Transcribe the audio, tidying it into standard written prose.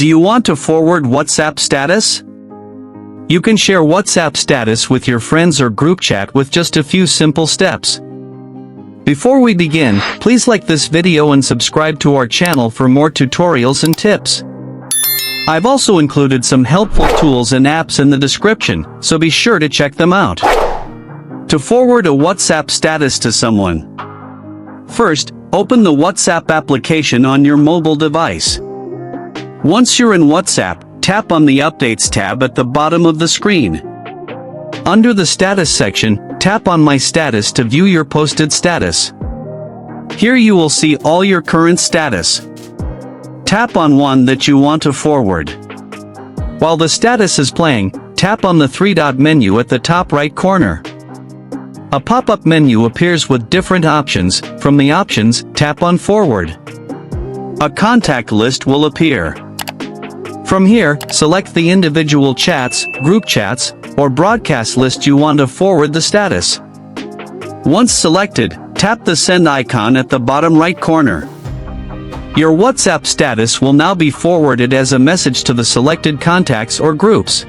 Do you want to forward WhatsApp status? You can share WhatsApp status with your friends or group chat with just a few simple steps. Before we begin, please like this video and subscribe to our channel for more tutorials and tips. I've also included some helpful tools and apps in the description, so be sure to check them out. To forward a WhatsApp status to someone. First, open the WhatsApp application on your mobile device. Once you're in WhatsApp, tap on the Updates tab at the bottom of the screen. Under the Status section, tap on My Status to view your posted status. Here you will see all your current status. Tap on one that you want to forward. While the status is playing, tap on the three-dot menu at the top right corner. A pop-up menu appears with different options. From the options, tap on Forward. A contact list will appear. From here, select the individual chats, group chats, or broadcast list you want to forward the status. Once selected, tap the send icon at the bottom right corner. Your WhatsApp status will now be forwarded as a message to the selected contacts or groups.